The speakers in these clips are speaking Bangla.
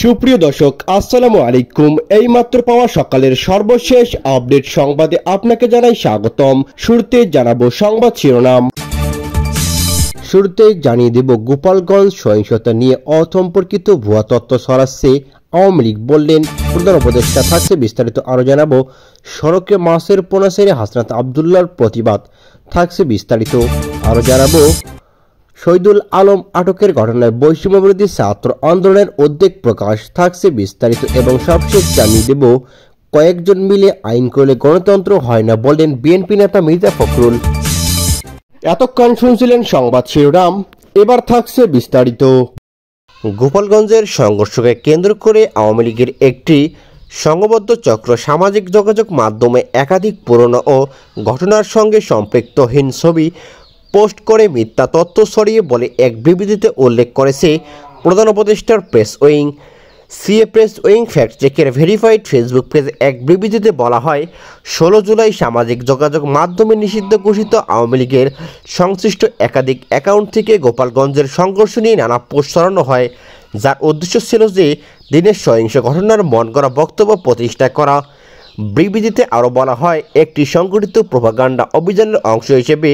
সুপ্রিয় দর্শক আসসালামু আলাইকুম। এইমাত্র পাওয়া সকালের সর্বশেষ আপডেট সংবাদে আপনাকে জানাই স্বাগতম। শুরুতে জানাবো সংবাদ শিরোনাম। শুরুতে জানিয়ে দেব গোপালগঞ্জ সহিংসতা নিয়ে অসম্পর্কিত ভুয়া তথ্য ছড়াচ্ছে আওয়ামী লীগ, বললেন প্রধান উপদেষ্টা। থাকছে বিস্তারিত। আরও জানাবো সড়কে মাছের পোনা ছেড়ে হাসনাত আবদুল্লাহর প্রতিবাদ। থাকছে বিস্তারিত। আরও জানাবো শহীদুল আলম আটকের ঘটনায় বৈষম্যবিরোধী ছাত্র আন্দোলনের উদ্বেগ প্রকাশ। থাকছে বিস্তারিত। এবং সবশেষ জানিয়ে দেব কয়েকজন মিলে আইন করলে গণতন্ত্র হয় না, বললেন বিএনপি নেতা মির্জা ফখরুল। এতক্ষণ শুনছিলেন সংবাদ শিরোনাম, এবার থাকছে বিস্তারিত। গোপালগঞ্জের সংঘর্ষকে কেন্দ্র করে আওয়ামী লীগের একটি সংঘবদ্ধ চক্র সামাজিক যোগাযোগ মাধ্যমে একাধিক পুরনো ও ঘটনার সঙ্গে সম্পৃক্তহীন ছবি পোস্ট করে মিথ্যা তথ্য ছড়িয়ে বলে এক বিবৃতিতে উল্লেখ করেছে প্রধান উপদেষ্টার press wing. CA press wing fact চেকের ভেরিফাইড ফেসবুক পেজে এক বিবৃতিতে বলা হয়, 16 জুলাই সামাজিক যোগাযোগ মাধ্যমে নিষিদ্ধ ঘোষিত আওয়ামী লীগের সংশ্লিষ্ট একাধিক অ্যাকাউন্ট থেকে গোপালগঞ্জের সংঘর্ষ নিয়ে নানা পোস্ট ছড়ানো হয়, যার উদ্দেশ্য ছিল যে দিনের সহিংস ঘটনার মন গড়া বক্তব্য প্রতিষ্ঠা করা। বিবৃতিতে আরও বলা হয়, একটি সংগঠিত প্রোপাগান্ডা অভিযানের অংশ হিসেবে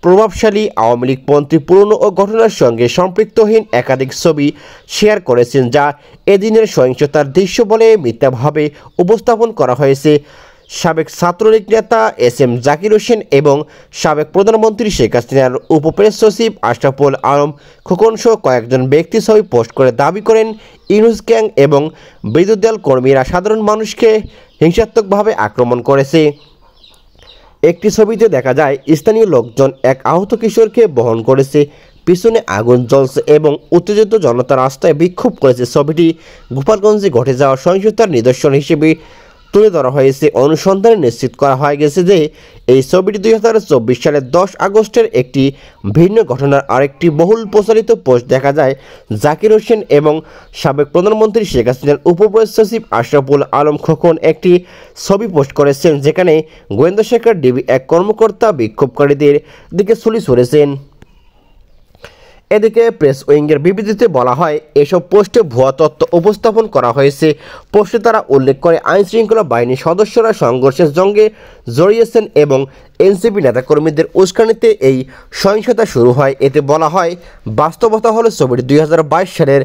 প্রভাবশালী আওয়ামী লীগপন্থী পুরনো ও ঘটনার সঙ্গে সম্পৃক্তহীন একাধিক ছবি শেয়ার করেছেন, যা এদিনের সহিংসতার দৃশ্য বলে মিথ্যাভাবে উপস্থাপন করা হয়েছে। সাবেক ছাত্রলীগ নেতা এস.এম. জাকির হোসেন এবং সাবেক প্রধানমন্ত্রী শেখ হাসিনার উপপ্রেস সচিব আশরাফুল আলম খোকন সহ কয়েকজন ব্যক্তি ছবি পোস্ট করে দাবি করেন ইউনূস গ্যাং এবং বিরোধী দল কর্মীরা সাধারণ মানুষকে হিংসাত্মকভাবে আক্রমণ করেছে। একটি ছবিতে দেখা যায় স্থানীয় লোকজন এক আহত কিশোরকে বহন করেছে, পিছনে আগুন জ্বলছে এবং উত্তেজিত জনতা রাস্তায় বিক্ষোভ করেছে। ছবিটি গোপালগঞ্জে ঘটে যাওয়া সহিংসতার নিদর্শন হিসেবে তুলে ধরা হয়েছে। অনুসন্ধানে নিশ্চিত করা হয়ে গেছে যে এই ছবিটি 2024 সালের 10 আগস্টের একটি ভিন্ন ঘটনার আরেকটি বহুল প্রচারিত পোস্ট। দেখা যায় জাকির হোসেন এবং সাবেক প্রধানমন্ত্রী শেখ হাসিনার উপপ্রেস সচিব আশরাফুল আলম খোকন একটি ছবি পোস্ট করেছেন, যেখানে গোয়েন্দা শাখার ডিবি এক কর্মকর্তা বিক্ষোভকারীদের দিকে ছুরি ছুড়েছেন। এদিকে প্রেস উইংয়ের বিবৃতিতে বলা হয়, এসব পোস্টে ভুয়া তথ্য উপস্থাপন করা হয়েছে। পোস্টে তারা উল্লেখ করে আইনশৃঙ্খলা বাহিনীর সদস্যরা সংঘর্ষের সঙ্গে জড়িয়েছেন এবং এনসিপি নেতাকর্মীদের উস্কানিতে এই সহিংসতা শুরু হয়। এতে বলা হয়, বাস্তবতা হলো ছবিটি 2022 সালের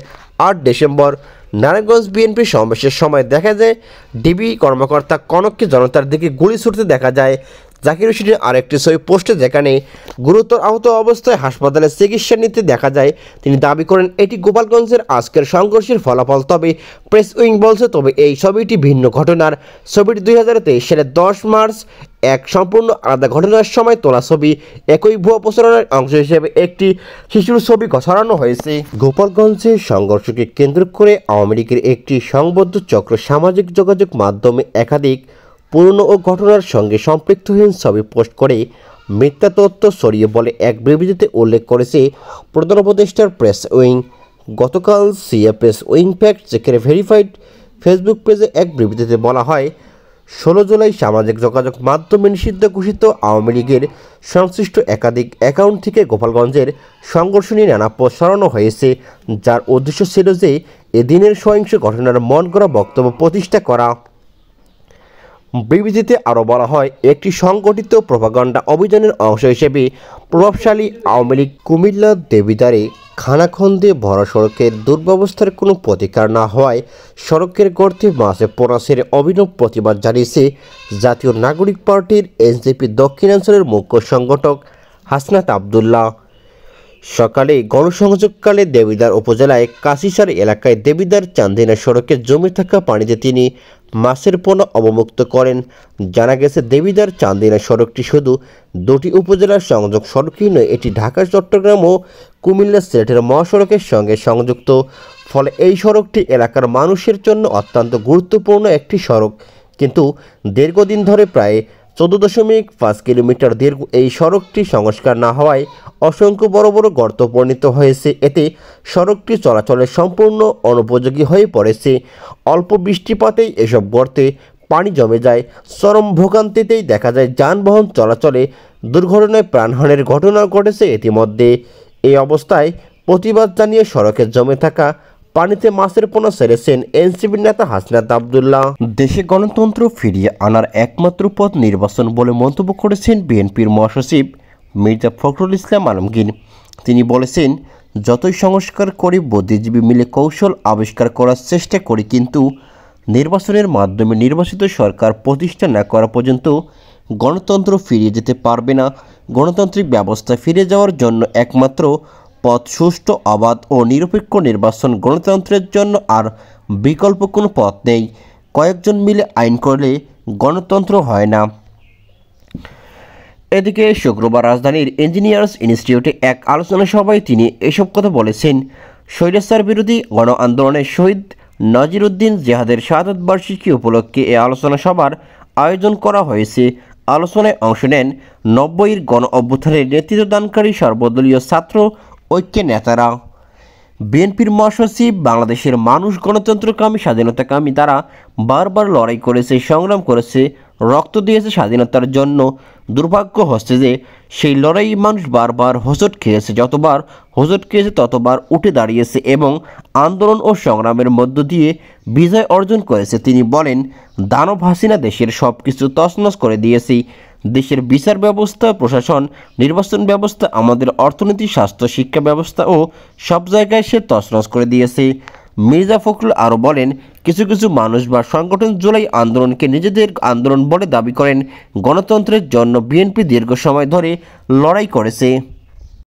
8 ডিসেম্বর নারায়ণগঞ্জ বিএনপি সমাবেশের সময় দেখা যায় ডিবি কর্মকর্তা কনককে জনতার দিকে গুলি ছুটতে দেখা যায়। জাকির হোসেনের আরেকটি ছবি পোস্টে যেখানে গুরুতর আহত অবস্থায় হাসপাতালে চিকিৎসা নিতে দেখা যায়। তিনি দাবি করেন এটি গোপালগঞ্জের আজকের সংঘর্ষের ফলাফল। তবে প্রেস উইং বলছে, তবে এই ছবিটি ভিন্ন ঘটনার। ছবিটি 2023 সালের 10 মার্চ এক সম্পূর্ণ আলাদা ঘটনার সময় তোলা ছবি। একই ভুয়া প্রচারণার অংশ হিসেবে একটি শিশুর ছবি ছড়ানো হয়েছে। গোপালগঞ্জের সংঘর্ষকে কেন্দ্র করে আওয়ামী লীগের একটি সংবদ্ধ চক্র সামাজিক যোগাযোগ মাধ্যমে একাধিক পুরনো ও ঘটনার সঙ্গে সম্পৃক্তহীন ছবি পোস্ট করে মিথ্যা তথ্য ছড়িয়ে বলে এক বিবৃতিতে উল্লেখ করেছে প্রধান উপদেষ্টার প্রেস উইং। গতকাল সিএ প্রেস উইং ফ্যাক্ট চেকের ভেরিফাইড ফেসবুক পেজে এক বিবৃতিতে বলা হয়, 16 জুলাই সামাজিক যোগাযোগ মাধ্যমে নিষিদ্ধ ঘোষিত আওয়ামী লীগের সংশ্লিষ্ট একাধিক অ্যাকাউন্ট থেকে গোপালগঞ্জের সংঘর্ষ নিয়ে নানা পোস্ট ছড়ানো হয়েছে, যার উদ্দেশ্য ছিল যে এদিনের সহিংস ঘটনার মন গড়া বক্তব্য প্রতিষ্ঠা করা। বিবৃতিতে আরও বলা হয়, একটি সংগঠিত প্রোপাগান্ডা অভিযানের অংশ হিসেবে প্রভাবশালী আওয়ামী লীগ কুমিল্লা দেবিদ্বারে খানাখন্দে ভরা সড়কের দুর্ব্যবস্থার কোনো প্রতিকার না হওয়ায় সড়কের গর্তে মাছে পোনা ছেড়ে অভিনব প্রতিবাদ জানিয়েছে জাতীয় নাগরিক পার্টির এনসিপি দক্ষিণাঞ্চলের মুখ্য সংগঠক হাসনাত আবদুল্লাহ। সকালে গণসংযোগকালে দেবিদ্বার উপজেলায় কাশিসার এলাকায় দেবিদ্বার চান্দিনা সড়কে জমে থাকা পানিতে তিনি মাছের পোনা অবমুক্ত করেন। জানা গেছে, দেবিদ্বার চান্দিনা সড়কটি শুধু দুটি উপজেলার সংযোগ সড়কই নয়, এটি ঢাকা চট্টগ্রাম ও কুমিল্লা সিলেটের মহাসড়কের সঙ্গে সংযুক্ত। ফলে এই সড়কটি এলাকার মানুষের জন্য অত্যন্ত গুরুত্বপূর্ণ একটি সড়ক। কিন্তু দীর্ঘদিন ধরে প্রায় 14.5 কিলোমিটার দীর্ঘ এই সড়কটি সংস্কার না হওয়ায় অসংখ্য বড় বড় গর্ত পরিণত হয়েছে। এতে সড়কটি চলাচলের সম্পূর্ণ অনুপযোগী হয়ে পড়েছে। অল্প বৃষ্টিপাতেই এসব গর্তে পানি জমে যায়। চরম ভোগান্তিতেই দেখা যায় যানবাহন চলাচলে দুর্ঘটনায় প্রাণহানির ঘটনা ঘটেছে ইতিমধ্যে। এই অবস্থায় প্রতিবাদ জানিয়ে সড়কে জমে থাকা পানিতে মাছের পোনা ছেড়েছেন এনসিপির নেতা হাসনাত আব্দুল্লাহ। দেশে গণতন্ত্র ফিরিয়ে আনার একমাত্র পথ নির্বাচন বলে মন্তব্য করেছেন বিএনপির মহাসচিব মির্জা ফখরুল ইসলাম আলমগীর। তিনি বলেছেন, যতই সংস্কার করি, বুদ্ধিজীবী মিলে কৌশল আবিষ্কার করার চেষ্টা করি, কিন্তু নির্বাচনের মাধ্যমে নির্বাচিত সরকার প্রতিষ্ঠা না করা পর্যন্ত গণতন্ত্র ফিরিয়ে যেতে পারবে না। গণতান্ত্রিক ব্যবস্থা ফিরে যাওয়ার জন্য একমাত্র পথ সুষ্ঠু, অবাধ ও নিরপেক্ষ নির্বাচন। গণতন্ত্রের জন্য আর বিকল্প কোনো পথ নেই। কয়েকজন মিলে আইন করলে গণতন্ত্র হয় না। এদিকে শুক্রবার রাজধানীর ইঞ্জিনিয়ার্স ইনস্টিটিউটে এক আলোচনা সভায় তিনি এসব কথা বলেছেন। স্বৈরাচার বিরোধী গণ আন্দোলনের শহীদ নাজিরউদ্দিন জিহাদের শাহাদাত বার্ষিকী উপলক্ষে এই আলোচনা সভার আয়োজন করা হয়েছে। আলোচনায় অংশ নেন 90-এর গণ অভ্যুত্থানের নেতৃত্বদানকারী সর্বদলীয় ছাত্র ঐক্যের নেতারা। বিএনপির মহাসচিব, বাংলাদেশের মানুষ গণতন্ত্রকামী, স্বাধীনতাকামী। তারা বারবার লড়াই করেছে, সংগ্রাম করেছে, রক্ত দিয়েছে স্বাধীনতার জন্য। দুর্ভাগ্য হচ্ছে যে সেই লড়াই মানুষ বারবার হোঁচট খেয়েছে। যতবার হোঁচট খেয়েছে ততবার উঠে দাঁড়িয়েছে এবং আন্দোলন ও সংগ্রামের মধ্য দিয়ে বিজয় অর্জন করেছে। তিনি বলেন, দানব হাসিনা দেশের সব কিছু তছনছ করে দিয়েছে। দেশের বিচার ব্যবস্থা, প্রশাসন, নির্বাচন ব্যবস্থা, আমাদের অর্থনীতি, স্বাস্থ্য, শিক্ষা ব্যবস্থা ও সব জায়গায় সে তছনছ করে দিয়েছে। মির্জা ফখরুল আরও বলেন, কিছু কিছু মানুষ বা সংগঠন জুলাই আন্দোলনকে নিজেদের আন্দোলন বলে দাবি করেন। গণতন্ত্রের জন্য বিএনপি দীর্ঘ সময় ধরে লড়াই করেছে।